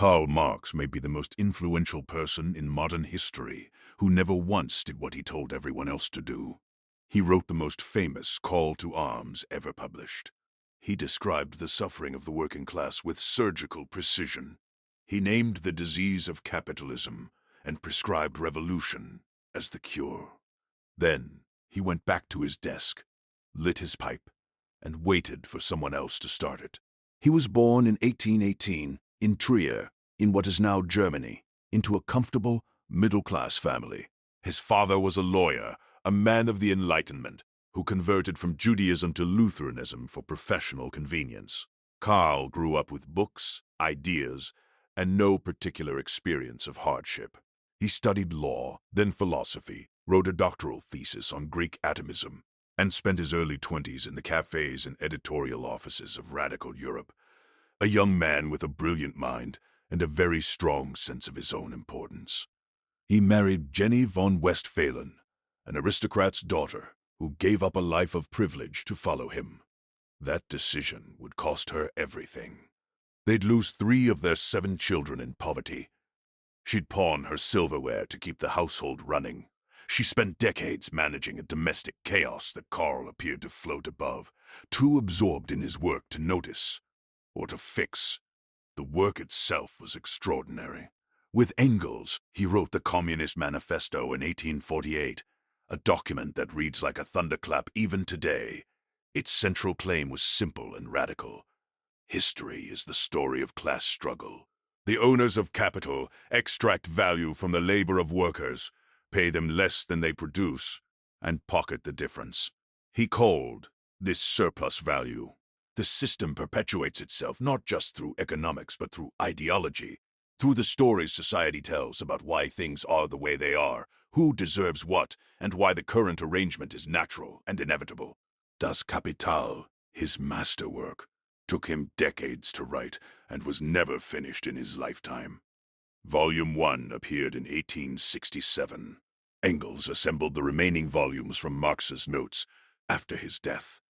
Karl Marx may be the most influential person in modern history who never once did what he told everyone else to do. He wrote the most famous call to arms ever published. He described the suffering of the working class with surgical precision. He named the disease of capitalism and prescribed revolution as the cure. Then he went back to his desk, lit his pipe, and waited for someone else to start it. He was born in 1818 in Trier, in what is now Germany, into a comfortable, middle-class family. His father was a lawyer, a man of the Enlightenment, who converted from Judaism to Lutheranism for professional convenience. Karl grew up with books, ideas, and no particular experience of hardship. He studied law, then philosophy, wrote a doctoral thesis on Greek atomism, and spent his early 20s in the cafes and editorial offices of radical Europe. A young man with a brilliant mind and a very strong sense of his own importance. He married Jenny von Westphalen, an aristocrat's daughter who gave up a life of privilege to follow him. That decision would cost her everything. They'd lose 3 of their 7 children in poverty. She'd pawn her silverware to keep the household running. She spent decades managing a domestic chaos that Karl appeared to float above, too absorbed in his work to notice or to fix. The work itself was extraordinary. With Engels, he wrote the Communist Manifesto in 1848, a document that reads like a thunderclap even today. Its central claim was simple and radical. History is the story of class struggle. The owners of capital extract value from the labor of workers, pay them less than they produce, and pocket the difference. He called this surplus value. The system perpetuates itself not just through economics but through ideology, through the stories society tells about why things are the way they are, who deserves what, and why the current arrangement is natural and inevitable. Das Kapital, his masterwork, took him decades to write and was never finished in his lifetime. Volume 1 appeared in 1867. Engels assembled the remaining volumes from Marx's notes after his death.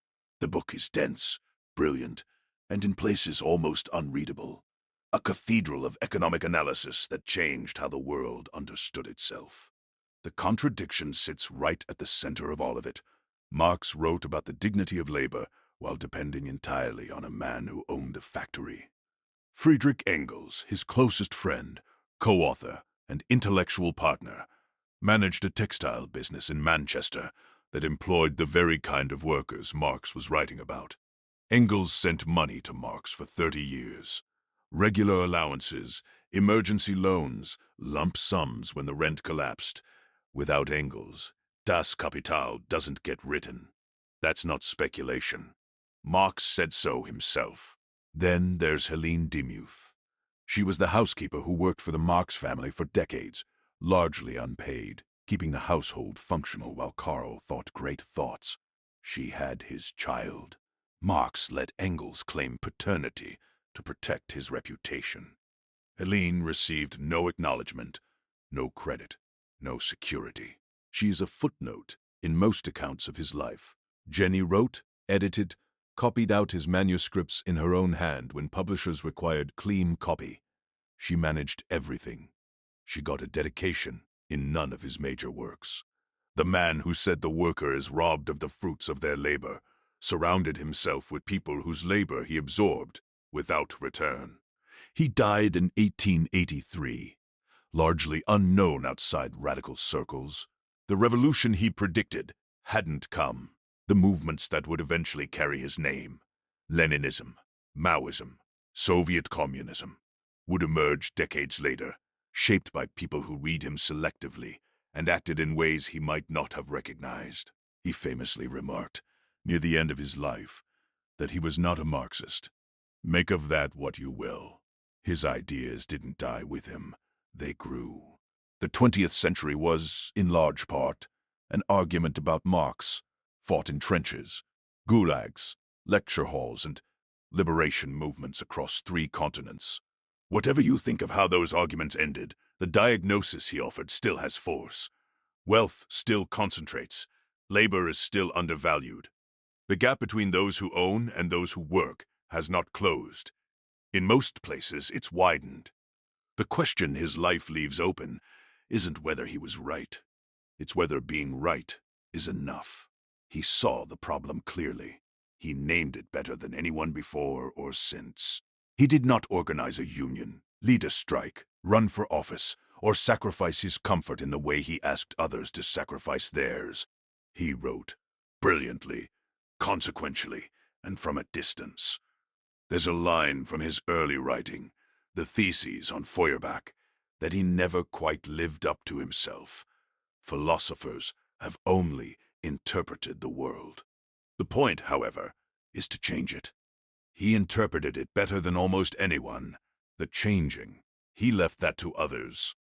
The book is dense, brilliant, and in places almost unreadable. A cathedral of economic analysis that changed how the world understood itself. The contradiction sits right at the center of all of it. Marx wrote about the dignity of labor while depending entirely on a man who owned a factory. Friedrich Engels, his closest friend, co-author, and intellectual partner, managed a textile business in Manchester that employed the very kind of workers Marx was writing about. Engels sent money to Marx for 30 years. Regular allowances, emergency loans, lump sums when the rent collapsed. Without Engels, Das Kapital doesn't get written. That's not speculation. Marx said so himself. Then there's Helene Demuth. She was the housekeeper who worked for the Marx family for decades, largely unpaid, keeping the household functional while Karl thought great thoughts. She had his child. Marx let Engels claim paternity to protect his reputation. Helene received no acknowledgement, no credit, no security. She is a footnote in most accounts of his life. Jenny wrote, edited, copied out his manuscripts in her own hand when publishers required clean copy. She managed everything. She got a dedication in none of his major works. The man who said the worker is robbed of the fruits of their labor surrounded himself with people whose labor he absorbed without return. He died in 1883, largely unknown outside radical circles. The revolution he predicted hadn't come. The movements that would eventually carry his name, Leninism, Maoism, Soviet communism, would emerge decades later, shaped by people who read him selectively and acted in ways he might not have recognized. He famously remarked, near the end of his life, that he was not a Marxist. Make of that what you will. His ideas didn't die with him, they grew. The 20th century was, in large part, an argument about Marx, fought in trenches, gulags, lecture halls, and liberation movements across 3 continents. Whatever you think of how those arguments ended, the diagnosis he offered still has force. Wealth still concentrates. Labor is still undervalued. The gap between those who own and those who work has not closed. In most places, it's widened. The question his life leaves open isn't whether he was right. It's whether being right is enough. He saw the problem clearly. He named it better than anyone before or since. He did not organize a union, lead a strike, run for office, or sacrifice his comfort in the way he asked others to sacrifice theirs. He wrote, brilliantly, consequentially, and from a distance. There's a line from his early writing, the theses on Feuerbach, that he never quite lived up to himself. Philosophers have only interpreted the world. The point, however, is to change it. He interpreted it better than almost anyone. The changing, he left that to others.